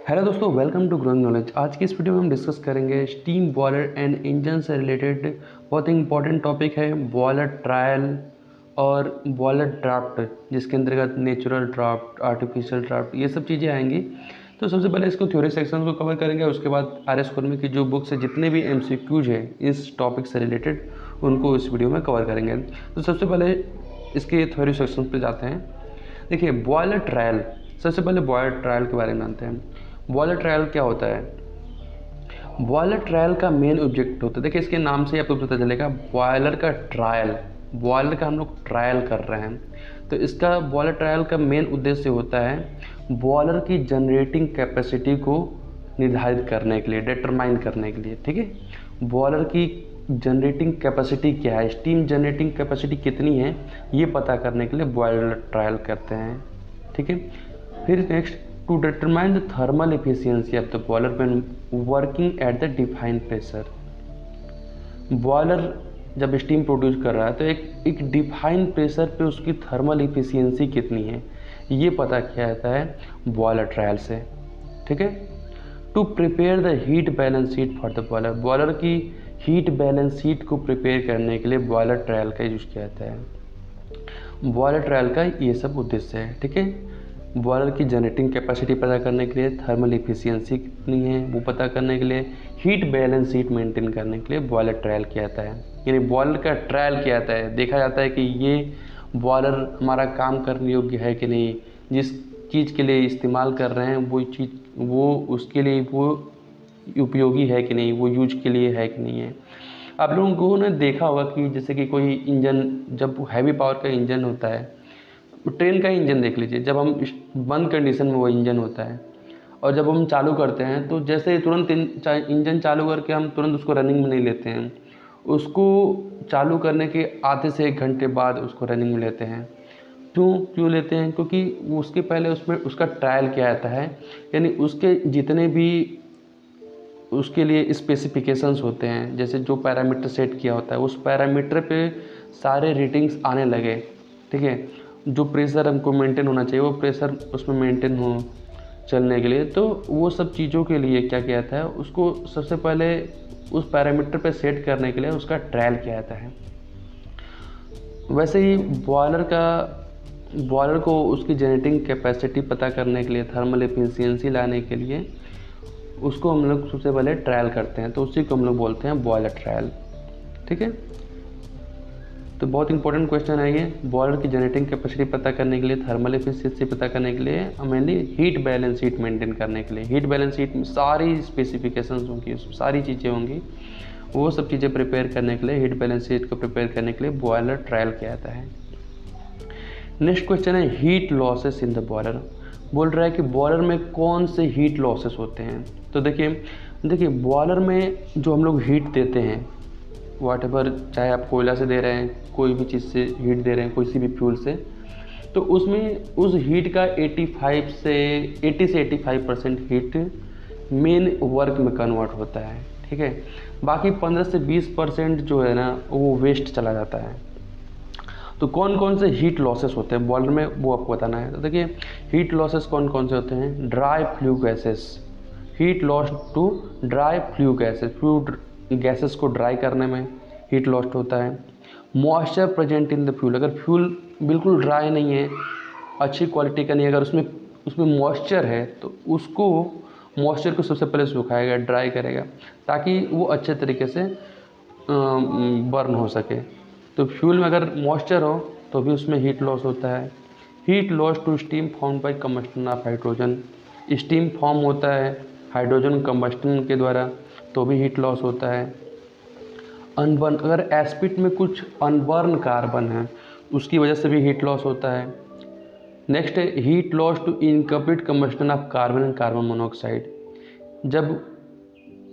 Hello दोस्तों, welcome to growing knowledge. आज की इस वीडियो में हम डिस्कस करेंगे स्टीम बॉयलर एंड इंजन से रिलेटेड बहुत ही इंपॉर्टेंट टॉपिक है बॉयलर ट्रायल और बॉयलर ड्राफ्ट, जिसके अंतर्गत नेचुरल ड्राफ्ट, आर्टिफिशियल ड्राफ्ट, ये सब चीज़ें आएंगी। तो सबसे पहले इसको थ्योरी सेक्शन को कवर करेंगे, उसके बाद RS खुरमी की जो बुक्स है, जितने भी MCQs है इस टॉपिक से रिलेटेड, उनको इस वीडियो में कवर करेंगे। तो सबसे पहले इसके थ्योरी सेक्शन पे जाते हैं। देखिए, बॉयलर ट्रायल, सबसे पहले बॉयलर ट्रायल के बारे में जानते हैं। बॉयलर ट्रायल क्या होता है? बॉयलर ट्रायल का मेन ऑब्जेक्ट होता है, देखिए इसके नाम से आपको पता चलेगा, बॉयलर का ट्रायल, बॉयलर का हम लोग ट्रायल कर रहे हैं। तो इसका बॉयलर ट्रायल का मेन उद्देश्य होता है बॉयलर की जनरेटिंग कैपेसिटी को निर्धारित करने के लिए, डिटरमाइन करने के लिए। ठीक है, बॉयलर की जनरेटिंग कैपेसिटी क्या है, स्टीम जनरेटिंग कैपेसिटी कितनी है, ये पता करने के लिए बॉयलर ट्रायल करते हैं। ठीक है, फिर next, to determine the thermal efficiency of the boiler when working at the defined pressure. Boiler जब स्टीम प्रोड्यूस कर रहा है तो एक डिफाइंड प्रेशर पे उसकी थर्मल एफिशिएंसी कितनी है, ये पता किया जाता है बॉयलर ट्रायल से। ठीक है, to prepare the heat balance sheet for the boiler, boiler की हीट बैलेंस शीट को प्रिपेयर करने के लिए बॉयलर ट्रायल का यूज किया जाता है। बॉयलर ट्रायल का ये सब उद्देश्य है। ठीक है, बॉयलर की जनरेटिंग कैपेसिटी पता करने के लिए, थर्मल एफिशिएंसी कितनी है वो पता करने के लिए, हीट बैलेंस शीट मेंटेन करने के लिए बॉयलर ट्रायल किया जाता है। यानी बॉयलर का ट्रायल किया जाता है, देखा जाता है कि ये बॉयलर हमारा काम करने योग्य है कि नहीं, जिस चीज़ के लिए इस्तेमाल कर रहे हैं वो चीज़, वो उसके लिए वो उपयोगी है कि नहीं, वो यूज के लिए है कि नहीं है। आप लोगों को ने देखा होगा कि जैसे कि कोई इंजन, जब हैवी पावर का इंजन होता है, ट्रेन का इंजन देख लीजिए, जब हम बंद कंडीशन में वो इंजन होता है और जब हम चालू करते हैं तो जैसे ही तुरंत इंजन चालू करके हम तुरंत उसको रनिंग में नहीं लेते हैं, उसको चालू करने के आधे से 1 घंटे बाद उसको रनिंग में लेते हैं। क्यों लेते हैं? क्योंकि उसके पहले उसमें उसका ट्रायल किया जाता है, यानी उसके जितने भी उसके लिए स्पेसिफिकेशंस होते हैं, जैसे जो पैरामीटर सेट किया होता है उस पैरामीटर पे सारे रेटिंग्स आने लगे। ठीक है, जो प्रेशर हमको मेंटेन होना चाहिए वो प्रेशर उसमें मेंटेन हो चलने के लिए, तो वो सब चीज़ों के लिए क्या किया जाता है, उसको सबसे पहले उस पैरामीटर पे सेट करने के लिए उसका ट्रायल किया जाता है। वैसे ही बॉयलर को उसकी जनरेटिंग कैपेसिटी पता करने के लिए, थर्मल एफिशिएंसी लाने के लिए उसको हम लोग सबसे पहले ट्रायल करते हैं, तो उसी को हम लोग बोलते हैं बॉयलर ट्रायल। ठीक है, तो बहुत इंपॉर्टेंट क्वेश्चन है ये। बॉयलर की जनरेटिंग कैपेसिटी पता करने के लिए, थर्मल एफिशिएंसी पता करने के लिए, mainly heat balance sheet maintain करने के लिए। हीट बैलेंस शीट में सारी स्पेसिफिकेशंस होंगी, सारी चीज़ें होंगी, वो सब चीज़ें प्रिपेयर करने के लिए, हीट बैलेंस शीट को प्रिपेयर करने के लिए बॉयलर ट्रायल किया जाता है। नेक्स्ट क्वेश्चन है heat losses in the boiler. बोल रहा है कि बॉयलर में कौन से हीट लॉसेस होते हैं। तो देखिए बॉयलर में जो हम लोग हीट देते हैं, व्हाटएवर, चाहे आप कोयला से दे रहे हैं, कोई भी चीज़ से हीट दे रहे हैं, कोई भी फ्यूल से, तो उसमें उस हीट का 80 से 85% हीट मेन वर्क में कन्वर्ट होता है। ठीक है, बाकी 15 से 20% जो है ना वो वेस्ट चला जाता है। तो कौन कौन से हीट लॉसेस होते हैं बॉयलर में, वो आपको बताना है। तो देखिए, हीट लॉसेस कौन कौन से होते हैं। Dry flue gases, heat loss to dry flue gases, flue gases को ड्राई करने में हीट लॉस्ट होता है। Moisture present in the fuel, अगर फ्यूल बिल्कुल ड्राई नहीं है, अच्छी क्वालिटी का नहीं, अगर उसमें मॉइस्चर है तो उसको मॉइस्चर को सबसे पहले सुखाएगा, ड्राई करेगा, ताकि वो अच्छे तरीके से बर्न हो सके। तो फ्यूल में अगर मॉइस्चर हो तो भी उसमें हीट लॉस होता है। Heat loss to steam form by combustion of hydrogen, steam form होता है हाइड्रोजन कम्बस्टन के द्वारा, तो भी हीट लॉस होता है। अनबर्न, अगर एस्पिड में कुछ अनबर्न कार्बन है उसकी वजह से भी हीट लॉस होता है। नेक्स्ट है heat loss to incomplete combustion of carbon and carbon monoxide, जब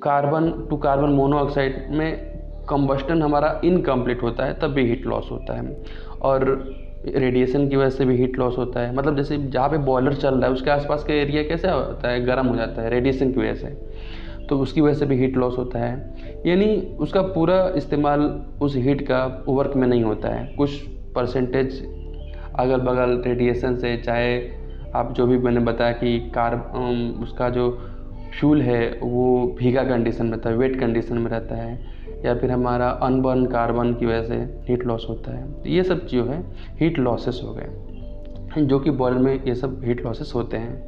कार्बन मोनोऑक्साइड में कंबस्टन हमारा इनकम्प्लीट होता है तब भी हीट लॉस होता है। और रेडिएशन की वजह से भी हीट लॉस होता है, मतलब जैसे जहाँ पे बॉयलर चल रहा है उसके आसपास का एरिया कैसे होता है, गर्म हो जाता है रेडिएशन की वजह से, तो उसकी वजह से भी हीट लॉस होता है। यानी उसका पूरा इस्तेमाल उस हीट का वर्क में नहीं होता है, कुछ परसेंटेज अगल बगल रेडिएशन से, चाहे आप जो भी मैंने बताया कि उसका जो फ्यूल है वो भीगा कंडीशन में रहता है, वेट कंडीशन में रहता है, या फिर हमारा अनबर्न कार्बन की वजह से हीट लॉस होता है। तो ये सब जो है हीट लॉसेस हो गए, जो कि बॉयलर में ये सब हीट लॉसेस होते हैं।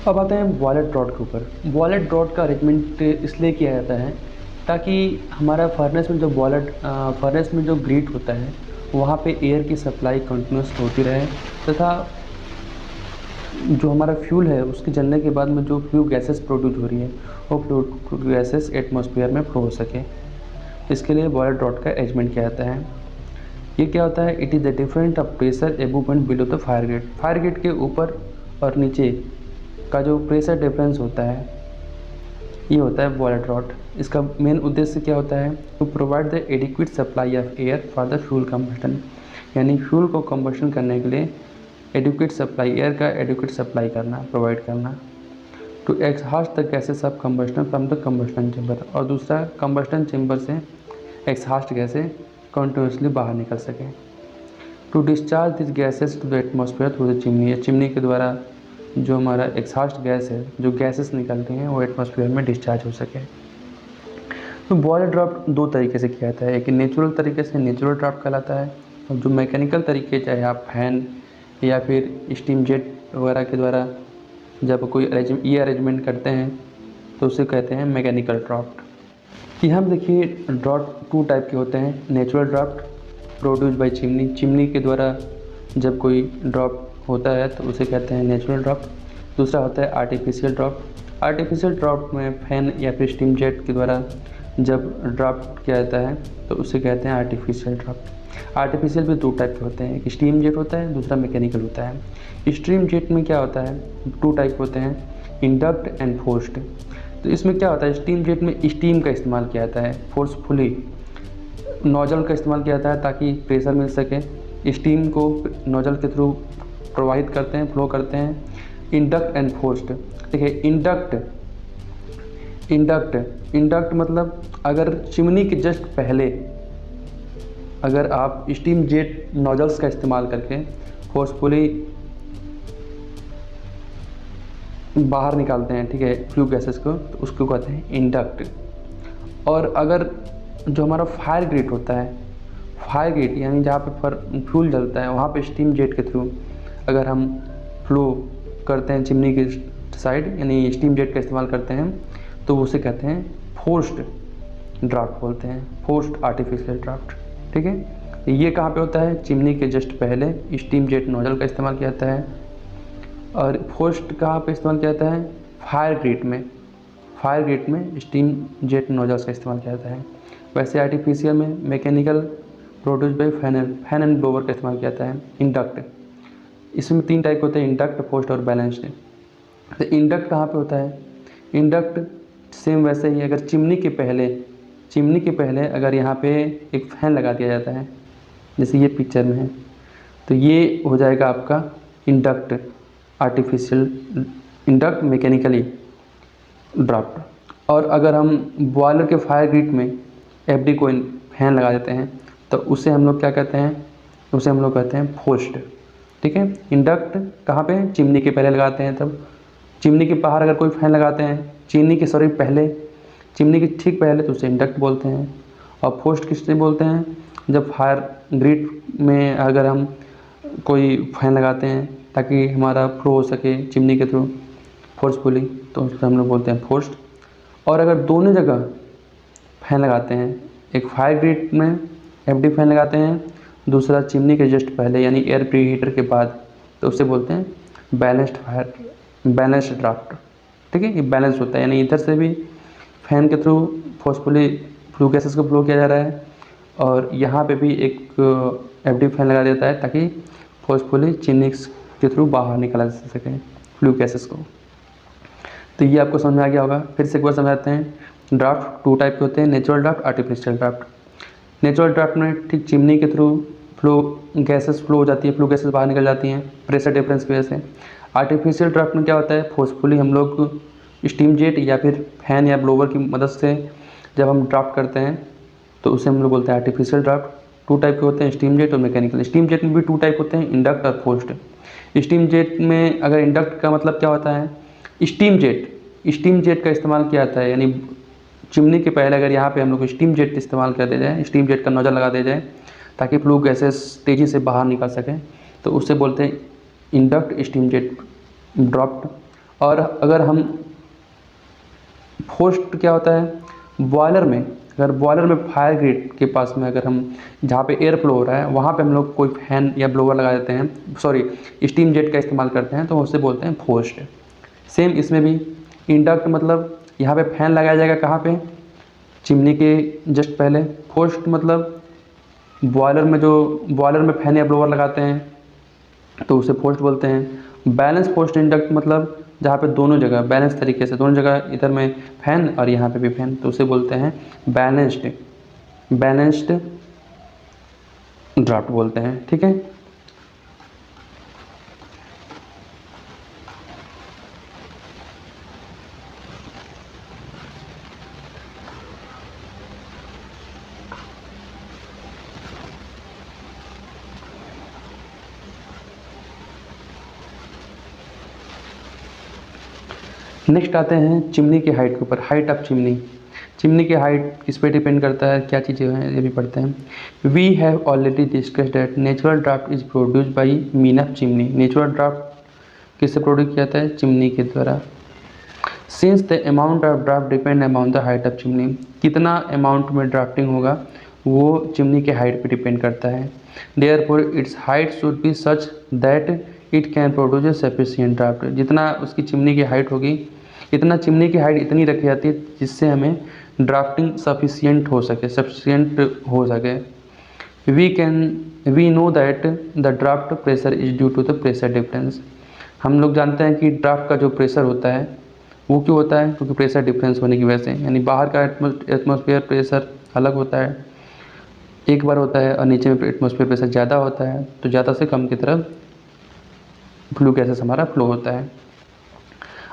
अब आते हैं बॉयलर ड्रॉट के ऊपर। बॉयलर ड्रॉट का अरेंजमेंट इसलिए किया जाता है ताकि हमारा फर्नेस में जो ग्रीट होता है वहाँ पे एयर की सप्लाई कंटिन्यूस होती रहे, तथा जो हमारा फ्यूल है उसके जलने के बाद में जो फ्लू गैसेस प्रोड्यूस हो रही है वो फ्लू गैसेस एटमॉस्फेयर में फ्लो हो सके। इसके लिए बॉयलर ड्रॉट का अरेंजमेंट किया जाता है। ये क्या होता है? It is the different of pressure above and below the fire great. Fire great के ऊपर और नीचे का जो प्रेशर डिफरेंस होता है ये होता है बॉयलर ड्रॉट। इसका मेन उद्देश्य क्या होता है? To provide the adequate supply of air for the fuel combustion, यानी फ्यूल को कंबस्टन करने के लिए एडिक्वेट सप्लाई, एयर का एडिक्वेट सप्लाई करना, प्रोवाइड करना। To exhaust the gases of combustion from the combustion chamber, और दूसरा कंबस्टन चेम्बर से एक्सहास्ट गैसें कंटिन्यूसली बाहर निकल सकें। To discharge this gases to the atmosphere through the chimney, या चिमनी के द्वारा जो हमारा एक्सहास्ट गैस है, जो गैसेस निकलती हैं वो एटमॉस्फेयर में डिस्चार्ज हो सके। तो बॉयलर ड्राफ्ट दो तरीके से किया जाता है। एक नेचुरल तरीके से नेचुरल ड्राफ्ट कहलाता है, और जो मैकेनिकल तरीके, चाहे आप फैन या फिर स्टीम जेट वगैरह के द्वारा जब कोई ये अरेंजमेंट करते हैं तो उसे कहते हैं मैकेनिकल ड्राफ्ट। यहाँ हम देखिए ड्राफ्ट टू टाइप के होते हैं। Natural draft produce by chimney, chimney के द्वारा जब कोई ड्राफ्ट होता है तो उसे कहते हैं नेचुरल ड्राफ्ट। दूसरा होता है आर्टिफिशियल ड्राफ्ट। आर्टिफिशियल ड्राफ्ट में फैन या फिर स्टीम जेट के द्वारा जब ड्राफ्ट किया जाता है तो उसे कहते हैं आर्टिफिशियल ड्राफ्ट। आर्टिफिशियल भी दो टाइप के होते हैं, एक स्टीम जेट होता है, दूसरा मैकेनिकल होता है। स्टीम जेट में क्या होता है? टू टाइप होते हैं, इंडक्ट एंड फोर्स्ड। तो इसमें क्या होता है? स्टीम जेट में स्टीम का इस्तेमाल किया जाता है, फोर्सफुली नोजल का इस्तेमाल किया जाता है ताकि प्रेशर मिल सके। स्टीम को नोजल के थ्रू प्रवाहित करते हैं, फ्लो करते हैं। इंडक्ट एंड फोर्स्ड, देखिए इंडक्ट मतलब अगर चिमनी के जस्ट पहले अगर आप स्टीम जेट नोजल्स का इस्तेमाल करके फोर्सफुली बाहर निकालते हैं, ठीक है, फ्लू गैसेस को, तो उसको कहते हैं इंडक्ट। और अगर जो हमारा फायर ग्रिट होता है, फायर ग्रिट यानी जहाँ पे फ्यूल जलता है वहाँ पे स्टीम जेट के थ्रू अगर हम फ्लो करते हैं चिमनी के साइड, यानी स्टीम जेट का इस्तेमाल करते हैं, तो उसे कहते हैं फोर्स्ड ड्राफ्ट बोलते हैं, फोर्स्ड आर्टिफिशियल ड्राफ्ट। ठीक है, ये कहाँ पे होता है? चिमनी के जस्ट पहले स्टीम जेट नोजल का इस्तेमाल किया जाता है। और फोर्स्ड कहाँ पे इस्तेमाल किया जाता है? फायर ग्रिट में स्टीम जेट नोजल्स का इस्तेमाल किया जाता है। वैसे आर्टिफिशियल में mechanical produce by fan and blower का इस्तेमाल किया जाता है। इंडक्ट, इसमें तीन टाइप होते हैं, इंडक्ट, फोर्स्ड और बैलेंस्ड। तो इंडक्ट कहाँ पे होता है? इंडक्ट सेम वैसे ही, अगर चिमनी के पहले अगर यहाँ पे एक फ़ैन लगा दिया जाता है, जैसे ये पिक्चर में है, तो ये हो जाएगा आपका induct, artificial induct, mechanically draft. और अगर हम बॉयलर के फायर ग्रिट में एफडी को फैन लगा देते हैं तो उसे हम लोग क्या कहते हैं? उसे हम लोग कहते हैं फोर्स्ड। ठीक है, इंडक्ट कहाँ पे? चिमनी के पहले लगाते हैं, तब चिमनी के बाहर अगर कोई फैन लगाते हैं, चिमनी के ठीक पहले, तो उसे इंडक्ट बोलते हैं। और फोर्स्ड किससे बोलते हैं? जब फायर ग्रिट में अगर हम कोई फैन लगाते हैं ताकि हमारा फ्लो हो सके चिमनी के थ्रू फोर्सफुली, तो उसको हम लोग बोलते हैं फोर्स्ड। और अगर दोनों जगह फैन लगाते हैं, एक फायर ग्रिट में एफडी फैन लगाते हैं, दूसरा चिमनी के जस्ट पहले यानी एयर प्री हीटर के बाद, तो उसे बोलते हैं बैलेंस्ड ड्राफ्ट। ठीक है, ये बैलेंस होता है, यानी इधर से भी फैन के थ्रू फोर्सफुली फ्लू गैसेस को फ्लो किया जा रहा है और यहाँ पे भी एक एफडी फैन लगा देता है ताकि फोर्सफुली चिमनी के थ्रू बाहर निकाला जा सके फ्लू गैसेस को। तो ये आपको समझ में आ गया होगा। फिर से एक बार समझाते हैं। ड्राफ्ट टू टाइप के होते हैं, natural draft, artificial draft. Natural draft में ठीक चिमनी के थ्रू गैसेस फ्लो हो जाती है, फ्लू गैसेस बाहर निकल जाती हैं प्रेशर डिफरेंस की वजह से। आर्टिफिशियल ड्राफ्ट में क्या होता है? फोर्सफुली हम लोग स्टीम जेट या फिर फैन या ब्लोवर की मदद से जब हम ड्राफ्ट करते हैं तो उसे हम लोग बोलते हैं आर्टिफिशियल ड्राफ्ट। टू टाइप के होते हैं, स्टीम जेट और मैकेनिकल। स्टीम जेट में भी टू टाइप होते हैं, इंडक्ट और फोर्स्ड। स्टीम जेट में अगर इंडक्ट का मतलब क्या होता है, स्टीम जेट का इस्तेमाल किया जाता है, यानी चिमनी के पहले अगर यहाँ पे हम लोग स्टीम जेट इस्तेमाल कर दिया जाए, स्टीम जेट का नोजल लगा दिया जाए ताकि फ्लू गैसेस तेज़ी से बाहर निकल सकें, तो उससे बोलते हैं इंडक्ट स्टीम जेट ड्रॉप्ड। और अगर हम फोर्स्ड क्या होता है, बॉयलर में, अगर बॉयलर में फायर ग्रिड के पास में अगर हम जहाँ पे एयर फ्लो हो रहा है वहाँ पे हम लोग कोई फैन या ब्लोअर लगा देते हैं, सॉरी स्टीम जेट का इस्तेमाल करते हैं, तो उससे बोलते हैं फोर्स्ड। सेम इसमें भी इंडक्ट मतलब यहाँ पे फैन लगाया जाएगा कहाँ पे, चिमनी के जस्ट पहले। फोर्स्ड मतलब बॉयलर में फैन या ब्लोअर लगाते हैं तो उसे फोर्स्ड बोलते हैं। बैलेंस फोर्स्ड इंडक्ट मतलब जहाँ पे दोनों जगह बैलेंस तरीके से, दोनों जगह इधर में फैन और यहाँ पे भी फैन, तो उसे बोलते हैं बैलेंस्ड ड्राफ्ट बोलते हैं। ठीक है, नेक्स्ट आते हैं चिमनी की हाइट के ऊपर। हाइट ऑफ चिमनी की हाइट किस पे डिपेंड करता है, क्या चीज़ें हैं ये भी पढ़ते हैं। We have already discussed that natural draft is produced by mean of chimney. Natural draft किससे प्रोड्यूस किया जाता है, चिमनी के द्वारा। Since the amount of draft depend amount the height of chimney, कितना अमाउंट में ड्राफ्टिंग होगा वो चिमनी के हाइट पे डिपेंड करता है। Therefore its height should be such that it can produce a sufficient draft. जितना उसकी चिमनी की हाइट होगी, इतना चिमनी की हाइट इतनी रखी जाती है जिससे हमें ड्राफ्टिंग सफिशिएंट हो सके। We know that the draft pressure is due to the pressure difference. हम लोग जानते हैं कि ड्राफ्ट का जो प्रेशर होता है वो क्यों होता है, क्योंकि प्रेशर डिफरेंस होने की वजह से, यानी बाहर का एटमॉस्फेयर प्रेशर अलग होता है, एक बार होता है, और नीचे में एटमॉस्फेयर प्रेशर ज़्यादा होता है, तो ज़्यादा से कम की तरफ फ्लू गैसेस हमारा फ्लो होता है।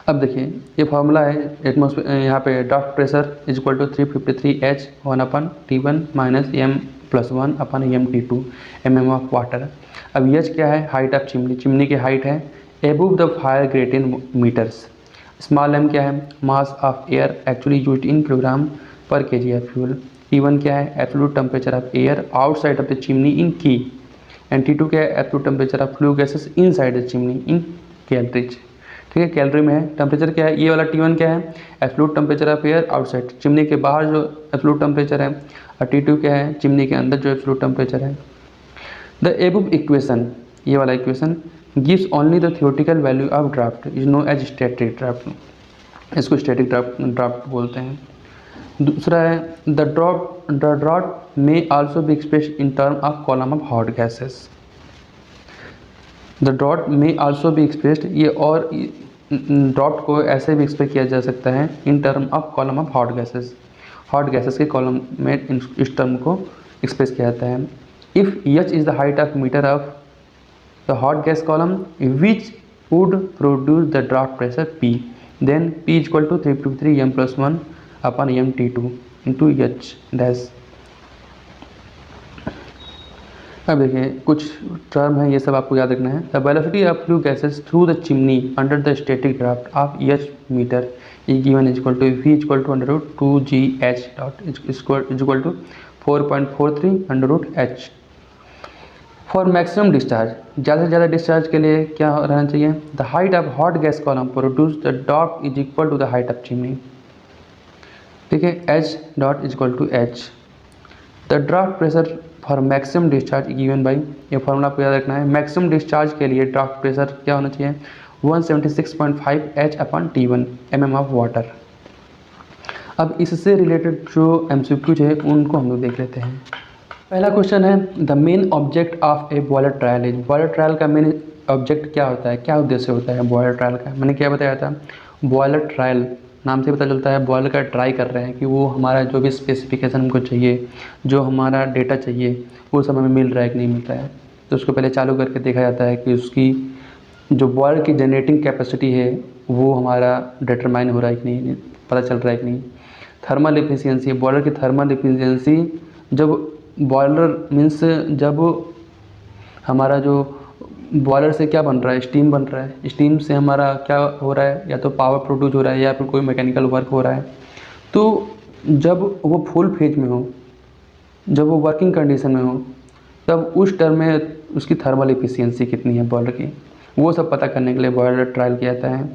अब देखिए ये फार्मूला है एटमॉस्फेयर, यहाँ पे draught pressure is equal to 353H 1/T1 minus m+1 m T2 mm of water. अब H क्या है, हाइट ऑफ चिमनी की हाइट है above the fire grate in metres. Small m क्या है, mass of air actually used in kilogram per kg of fuel. T1 क्या है, absolute temperature of air outside of the chimney in K. And T2 क्या है, absolute temperature of flue gases inside the chimney in calories. ठीक है, calorie में है। Temperature क्या है, ये वाला T1 क्या है, absolute temperature of air outside, chimney के बाहर जो एब्सोल्यूट टेम्परेचर है, और T2 क्या है, चिमनी के अंदर जो एब्सोल्यूट टेम्परेचर है। द एबव इक्वेशन, ये वाला equation gives only the theoretical value of draft is known as static draft. इसको स्टैटिक ड्राफ्ट बोलते हैं। दूसरा है the draft may also be expressed in term of column of hot gases. The draught may also भी expressed, ये और drought को ऐसे भी एक्सप्रेस किया जा सकता है in term of column of hot gases के कॉलम में इस टर्म को एक्सप्रेस किया जाता है। If H is the height of metre of the hot gas column which would produce the draft pressure P, then P is equal to 353 m+1 m T2 into H dash. अब देखिए कुछ term है, ये सब आपको याद रखना है। The velocity of flue gases through the chimney under the static draft of H metre is given is equal to V is equal to √2GH dot is equal to 4.43 √H। For maximum discharge, ज़्यादा से ज़्यादा discharge के लिए क्या रहना चाहिए, the height of hot gas column produce the draft is equal to the height of chimney. ठीक है, H dot is equal to H। The draft pressure for maximum discharge given by, ये formula आपको याद रखना है। Maximum discharge के लिए draft pressure क्या होना चाहिए, 176.5 H/T1 mm ऑफ वाटर। अब इससे रिलेटेड जो MCQs है उनको हम लोग देख लेते हैं। पहला क्वेश्चन है the main object of A boiler trial is. Boiler trial का मेन ऑब्जेक्ट क्या होता है, क्या उद्देश्य होता है बॉयलर ट्रायल का। मैंने क्या बताया था, बॉयलर ट्रायल नाम से पता चलता है बॉयलर का ट्राई कर रहे हैं कि वो हमारा जो भी स्पेसिफिकेशन हमको चाहिए, जो हमारा डेटा चाहिए, वो सब हमें मिल रहा है कि नहीं मिल रहा है। तो उसको पहले चालू करके देखा जाता है कि उसकी जो बॉयलर की जनरेटिंग कैपेसिटी है वो हमारा डिटरमाइन हो रहा है कि नहीं, पता चल रहा है कि नहीं। थर्मल एफिशिएंसी, बॉयलर की थर्मल एफिशिएंसी जब बॉयलर मीन्स जब हमारा जो बॉयलर से क्या बन रहा है, स्टीम बन रहा है, स्टीम से हमारा क्या हो रहा है, या तो पावर प्रोड्यूस हो रहा है या फिर कोई मैकेनिकल वर्क हो रहा है। तो जब वो फुल फेज में हो, जब वो वर्किंग कंडीशन में हो, तब उस टर्म में उसकी थर्मल एफिशिएंसी कितनी है बॉयलर की, वो सब पता करने के लिए बॉयलर ट्रायल किया जाता है।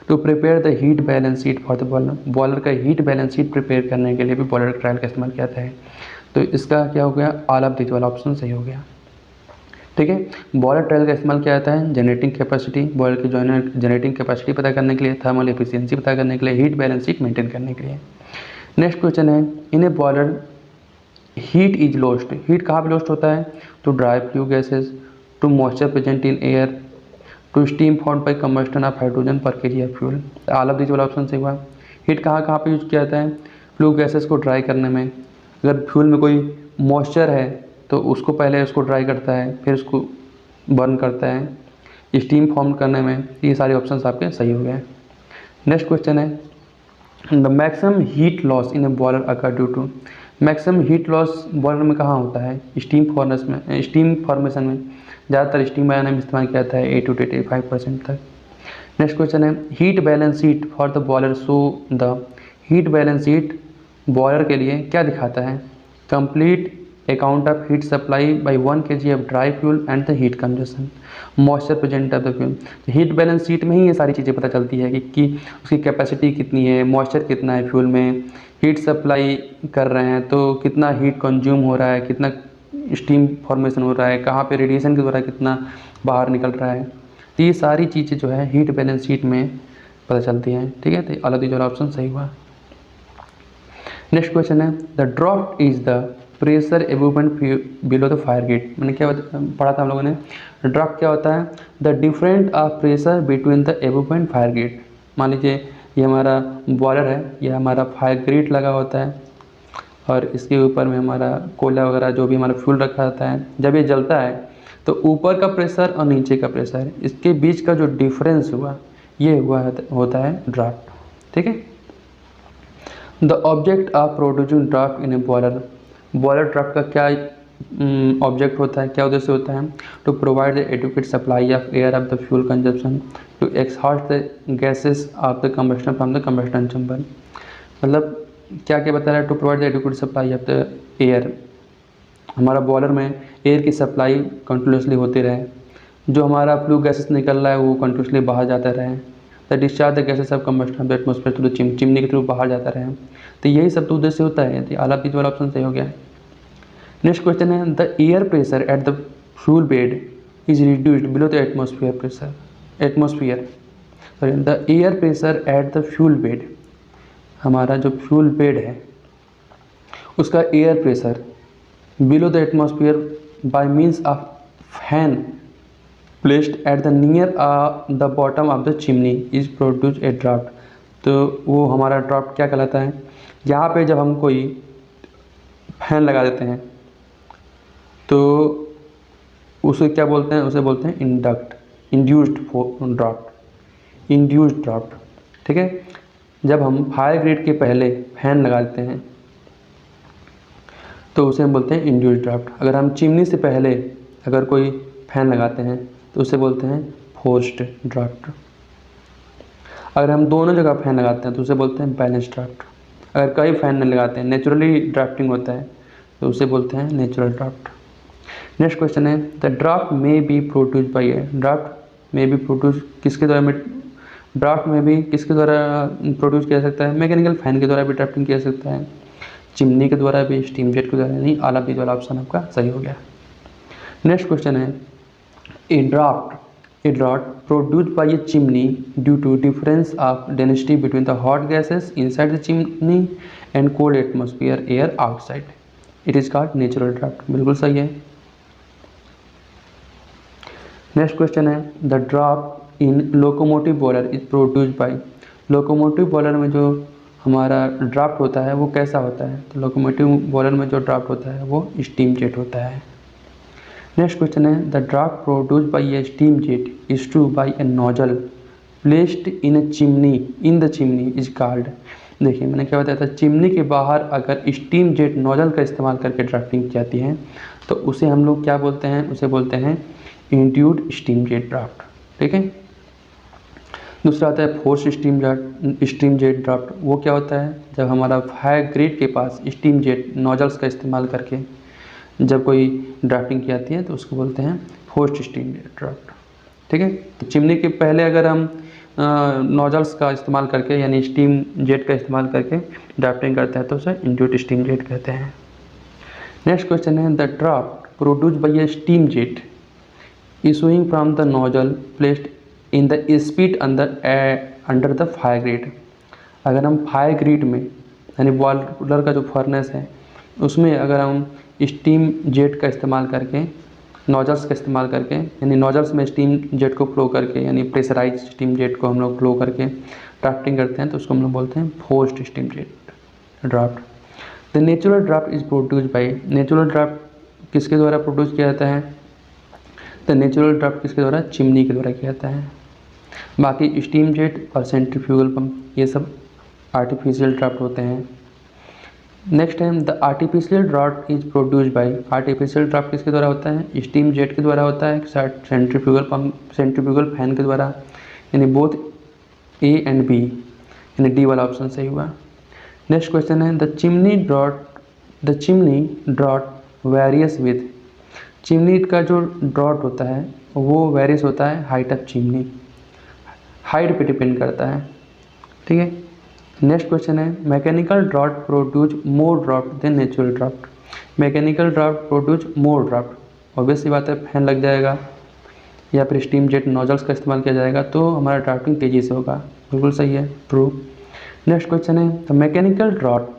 To prepare the heat balance sheet for the boiler, boiler का हीट बैलेंस शीट प्रिपेयर करने के लिए भी बॉयलर ट्रायल का इस्तेमाल किया जाता है। तो इसका क्या हो गया, ऑल ऑफ दिस वाला ऑप्शन सही हो गया। ठीक है, बॉयलर ट्रायल का इस्तेमाल किया जाता है जनरेटिंग कैपेसिटी, बॉयलर की जनरेटिंग कैपेसिटी पता करने के लिए, थर्मल एफिशिएंसी पता करने के लिए, हीट बैलेंस शीट मेंटेन करने के लिए। नेक्स्ट क्वेश्चन है, in a boiler heat is lost, heat कहाँ पे लॉस्ट होता है, to dry flue gases, to moisture present in air, to steam formed by combustion of hydrogen per kg of fuel. All of this वाला option सही हुआ। Heat कहाँ कहाँ पे यूज किया जाता है, फ्लू गैसेस को ड्राई करने में, अगर फ्यूल में कोई मॉइस्चर है तो उसको पहले उसको ड्राई करता है, फिर उसको बर्न करता है, स्टीम फॉर्म करने में। ये सारे ऑप्शंस आपके सही हो गए। नेक्स्ट क्वेश्चन है, the maximum heat loss in a boiler occur due to, maximum heat loss boiler में कहाँ होता है, स्टीम फॉर्नेस में, स्टीम फॉर्मेशन में, ज़्यादातर स्टीम बनाने में इस्तेमाल किया जाता है 80 to 85% तक। नेक्स्ट क्वेश्चन है, heat balance sheet for the boiler show the, heat balance sheet boiler के लिए क्या दिखाता है, complete account of heat supply by 1 kg of dry fuel and the heat consumption, moisture present of the fuel. Heat balance sheet में ही ये सारी चीज़ें पता चलती है कि उसकी कैपेसिटी कितनी है, मॉइस्चर कितना है फ्यूल में, हीट सप्लाई कर रहे हैं तो कितना हीट कंज्यूम हो रहा है, कितना स्टीम फॉर्मेशन हो रहा है, कहाँ पे रेडिएशन के द्वारा कितना बाहर निकल रहा है। तो ये सारी चीज़ें जो है हीट बैलेंस शीट में पता चलती हैं। ठीक है, तो अलग जो ऑप्शन सही हुआ। नेक्स्ट क्वेश्चन है, the draft is the pressure above and below the fire gate. मैंने क्या पढ़ा था हम लोगों ने, ड्राफ्ट क्या होता है, the different of pressure between the above and fire gate. मान लीजिए ये हमारा बॉयलर है, ये हमारा फायर ग्रिट लगा होता है और इसके ऊपर में हमारा कोयला वगैरह जो भी हमारा फ्यूल रखा जाता है, जब ये जलता है तो ऊपर का प्रेशर और नीचे का प्रेशर, इसके बीच का जो डिफरेंस हुआ ये होता है ड्राफ्ट। ठीक है, the object of producing draft in a boiler, boiler draft का क्या ऑब्जेक्ट होता है, क्या उद्देश्य होता है, to provide the adequate supply of air of the fuel consumption, to exhaust the gases of the combustion from the combustion chamber. मतलब क्या क्या बता रहा है, to provide the adequate supply of the air, हमारा बॉयलर में air की supply continuously होती रहे, जो हमारा फ्लू गैसेस निकल रहा है वो कंटिन्यूसली बाहर जाता रहे, the discharge the gases of combustion of the atmosphere through the chimney के थ्रू बाहर जाता रहे। तो यही सब तो उद्देश्य होता है। तो आला पीछे वाला ऑप्शन सही हो गया। नेक्स्ट क्वेश्चन है, the air pressure at the fuel bed is reduced below the atmosphere pressure, the air pressure at the fuel bed, हमारा जो फ्यूल बेड है उसका air pressure below the atmosphere bye means of fan placed at the near the bottom of the chimney is produce a draft. तो वो हमारा draft क्या कहलाता है, यहाँ पे जब हम कोई फैन लगा देते हैं तो उसे क्या बोलते हैं, उसे बोलते हैं इंड्यूस्ड ड्राफ्ट। ठीक है, जब हम फायर ग्रिड के पहले फैन लगा देते हैं तो उसे हम बोलते हैं इंड्यूस्ड ड्राफ्ट। अगर हम चिमनी से पहले अगर कोई फैन लगाते हैं तो उसे बोलते हैं फोर्स्ड ड्राफ्ट। अगर हम दोनों जगह फैन लगाते हैं तो उसे बोलते हैं बैलेंस ड्राफ्ट। अगर कई फैन नहीं लगाते हैं, नेचुरली ड्राफ्टिंग होता है, तो उसे बोलते हैं नेचुरल ड्राफ्ट। नेक्स्ट क्वेश्चन है, द ड्राफ्ट में B produce by A, draft में बी प्रोड्यूस किसके द्वारा, ड्राफ्ट में भी किसके द्वारा प्रोड्यूस किया सकता है, मैकेनिकल फैन के द्वारा भी ड्राफ्टिंग किया सकता है, चिमनी के द्वारा भी, स्टीम जेट के द्वारा नहीं। आला बीच वाला ऑप्शन आपका सही हो गया। नेक्स्ट क्वेश्चन है, ए draft produced by a chimney due to difference of density between the hot gases inside the chimney and cold atmosphere air outside, it is called natural draft। बिल्कुल सही है। नेक्स्ट क्वेश्चन है, the draft in locomotive boiler is produced bye, locomotive boiler में जो हमारा draft होता है वो कैसा होता है, तो लोकोमोटिव बॉयलर में जो ड्राफ्ट होता है वो स्टीम जेट होता है। नेक्स्ट क्वेश्चन है, the draft produced by a steam jet issued by a nozzle placed in the chimney is called, देखिए मैंने क्या बताया था, चिमनी के बाहर अगर स्टीम जेट नोजल का इस्तेमाल करके ड्राफ्टिंग की जाती है तो उसे हम लोग क्या बोलते हैं, उसे बोलते हैं इंड्यूस्ड स्टीम जेट ड्राफ्ट। ठीक है। दूसरा आता है फोर्स स्टीम जेट ड्राफ्ट। वो क्या होता है, जब हमारा हाई ग्रेड के पास स्टीम जेट नोजल्स का इस्तेमाल करके जब कोई ड्राफ्टिंग की जाती है तो उसको बोलते हैं फोर्स्ड स्टीम जेट ड्राफ्ट। ठीक है। तो चिमनी के पहले अगर हम नोजल्स का इस्तेमाल करके यानी स्टीम जेट का इस्तेमाल करके ड्राफ्टिंग करते हैं तो उसे इंड्यूस्ड स्टीम जेट कहते हैं। नेक्स्ट क्वेश्चन है, the draft produce by a steam jet issuing from the nozzle placed in the spit under the fire grate। अगर हम फायर ग्रिड में यानी बॉयलर का जो फर्नेस है उसमें अगर हम स्टीम जेट का इस्तेमाल करके नोजल्स का इस्तेमाल करके यानी नोजल्स में स्टीम जेट को फ्लो करके यानी प्रेशराइज स्टीम जेट को हम लोग फ्लो करके ड्राफ्टिंग करते हैं तो उसको हम लोग बोलते हैं forced steam jet draft. The natural draft is produce by, natural draft किसके द्वारा प्रोड्यूस किया जाता है, तो नेचुरल ड्राफ्ट किसके द्वारा, चिमनी के द्वारा किया जाता है। बाकी स्टीम जेट और सेंट्रीफ्यूगल पंप ये सब आर्टिफिशियल ड्राफ्ट होते हैं। Next time the artificial draft is produced bye, artificial draft किसके द्वारा होता है, स्टीम जेट के द्वारा होता है, सेंट्रीफ्यूगल पंप सेंट्रीफ्यूगल फैन के द्वारा, यानी बोथ ए एंड बी, यानी डी वाला ऑप्शन सही हुआ। नेक्स्ट क्वेश्चन है, the chimney draught varies with, chimney का जो ड्रॉट होता है वो वेरियस होता है हाइट ऑफ चिमनी, हाइट पे डिपेंड करता है। ठीक है। नेक्स्ट क्वेश्चन है, mechanical draught produce more draught than natural draught, mechanical draught produce more draught, obvious सी बात है फैन लग जाएगा या फिर स्टीम जेट नोजल्स का इस्तेमाल किया जाएगा तो हमारा ड्राफ्टिंग तेज़ी से होगा, बिल्कुल सही है, ट्रू। नेक्स्ट क्वेश्चन है, the mechanical draught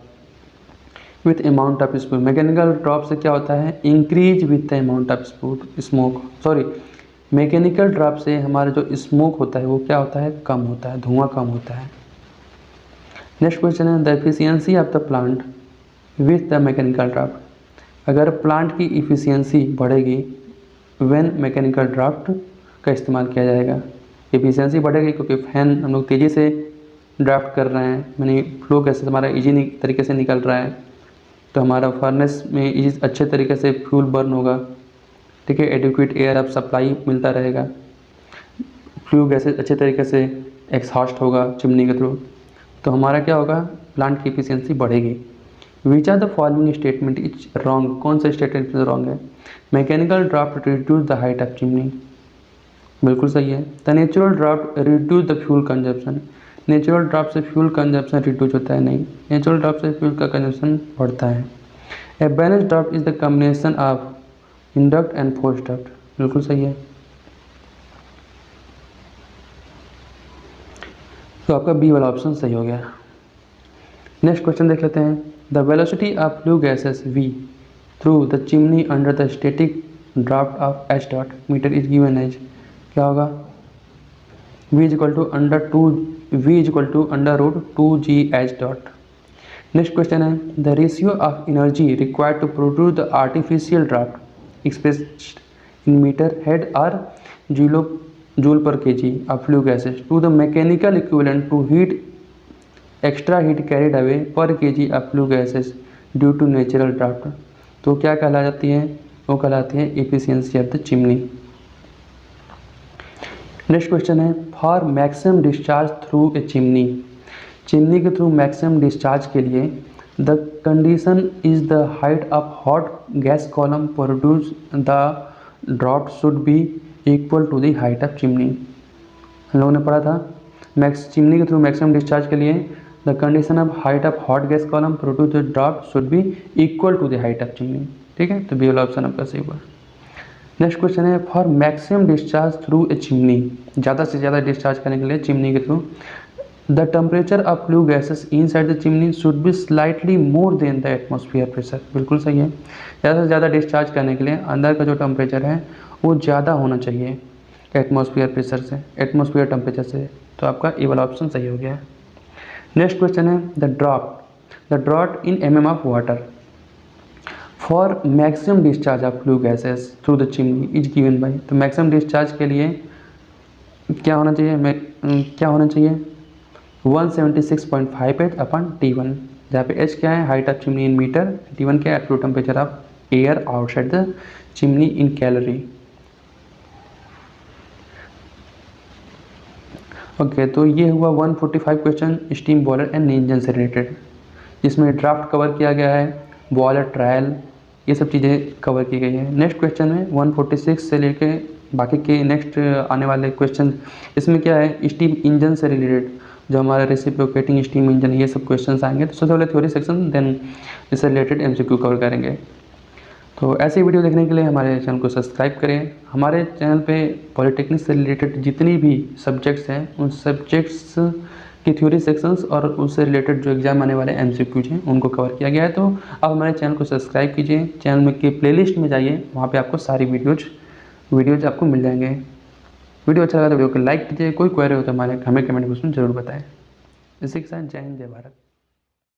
with amount of smoke, mechanical drop से क्या होता है, increase with the amount of smoke, sorry mechanical drop से हमारा जो स्मोक होता है वो क्या होता है, कम होता है, धुआं कम होता है। नेक्स्ट क्वेश्चन है, the efficiency of the plant with the mechanical draft, अगर प्लांट की इफिशियंसी बढ़ेगी व्हेन मैकेनिकल ड्राफ्ट का इस्तेमाल किया जाएगा, एफिशिएंसी बढ़ेगी क्योंकि फैन हम लोग तेज़ी से ड्राफ्ट कर रहे हैं, यानी फ्लो कैसे हमारा ईजी तरीके से निकल रहा है तो हमारा फर्नेस में ईजी अच्छे तरीके से फ्यूल बर्न होगा। ठीक है। एडिक्वेट एयर ऑफ सप्लाई मिलता रहेगा, फ्लू गैसेज अच्छे तरीके से एक्सहॉस्ट होगा चिमनी के थ्रू, तो हमारा क्या होगा, प्लांट की एफिशिएंसी बढ़ेगी। Which are the following statement is wrong, कौन सा स्टेटमेंट रॉन्ग है, mechanical draft reduce the height of chimney, बिल्कुल सही है। The natural draft reduce the fuel consumption, natural draft से फ्यूल कंजप्शन रिड्यूस होता है, नहीं, नेचुरल ड्राफ्ट से फ्यूल का कंजप्शन बढ़ता है। A balance draft is the combination of induct and forced draft, बिल्कुल सही है। तो आपका बी वाला ऑप्शन सही हो गया। नेक्स्ट क्वेश्चन देख लेते हैं, the velocity of flue gases V through the chimney under the static draft of H dot metre is given as, क्या होगा, v is equal to under root 2g h dot. Next question है, the ratio of energy required to produce the artificial draught expressed in metre head are joule per kg of flue gases to the mechanical equivalent to heat extra heat carried away पर kg of flue gases due to natural draught, तो क्या कहलाती है, वो कहलाती है efficiency of the chimney. Next question है, for maximum discharge through a chimney, chimney के थ्रू मैक्सिमम डिस्चार्ज के लिए the condition is the height of hot gas column produce the draft should be equal to the height of chimney, हम लोगों ने पढ़ा था chimney के through maximum discharge के लिए the condition of height of hot gas column produce the draft should be equal to the height of chimney. ठीक है, तो बी वाला ऑप्शन आपका सही हुआ। नेक्स्ट क्वेश्चन है, for maximum discharge through a chimney, ज़्यादा से ज़्यादा डिस्चार्ज करने के लिए चिमनी के through the temperature of flue gases inside the chimney should be slightly more than the atmosphere pressure, बिल्कुल सही है। ज़्यादा से ज़्यादा डिस्चार्ज करने के लिए अंदर का जो टेम्परेचर है वो ज़्यादा होना चाहिए एटमॉस्फेयर प्रेशर से, एटमॉस्फेयर टेम्परेचर से, तो आपका ए वाला ऑप्शन सही हो गया। नेक्स्ट क्वेश्चन है, the draught in mm of water for maximum discharge of flue gases through the chimney is given by, तो मैक्सिमम डिस्चार्ज के लिए क्या होना चाहिए, क्या होना चाहिए, 176.58 अपन T1, जहाँ पे H क्या है, height of chimney in metre, T1 क्या है, absolute temperature of air outside the chimney in calorie. Okay, तो ये हुआ 145 question steam boiler and engine से रिलेटेड, जिसमें ड्राफ्ट कवर किया गया है, बॉयलर ट्रायल, ये सब चीज़ें कवर की गई है। नेक्स्ट क्वेश्चन है 146 से लेके बाकी के नेक्स्ट आने वाले क्वेश्चन, इसमें क्या है, स्टीम इंजन से रिलेटेड जो हमारा रेसिप्रोकेटिंग स्टीम इंजन, ये सब क्वेश्चन आएंगे। तो सबसे पहले थ्योरी सेक्शन, देन इससे रिलेटेड MCQ कवर करेंगे। तो ऐसी वीडियो देखने के लिए हमारे चैनल को सब्सक्राइब करें। हमारे चैनल पे पॉलिटेक्निक से रिलेटेड जितनी भी सब्जेक्ट्स हैं उन सब्जेक्ट्स की थ्योरी सेक्शंस और उससे रिलेटेड जो एग्जाम आने वाले MCQs हैं उनको कवर किया गया है। तो आप हमारे चैनल को सब्सक्राइब कीजिए, चैनल में की प्लेलिस्ट में जाइए, वहाँ पे आपको सारी वीडियोज आपको मिल जाएंगे। वीडियो अच्छा लगा तो वीडियो को लाइक कीजिए, कोई क्वेरी हो तो हमें कमेंट बॉक्स में जरूर बताएं। इसी के साथ जय हिंद, जय भारत।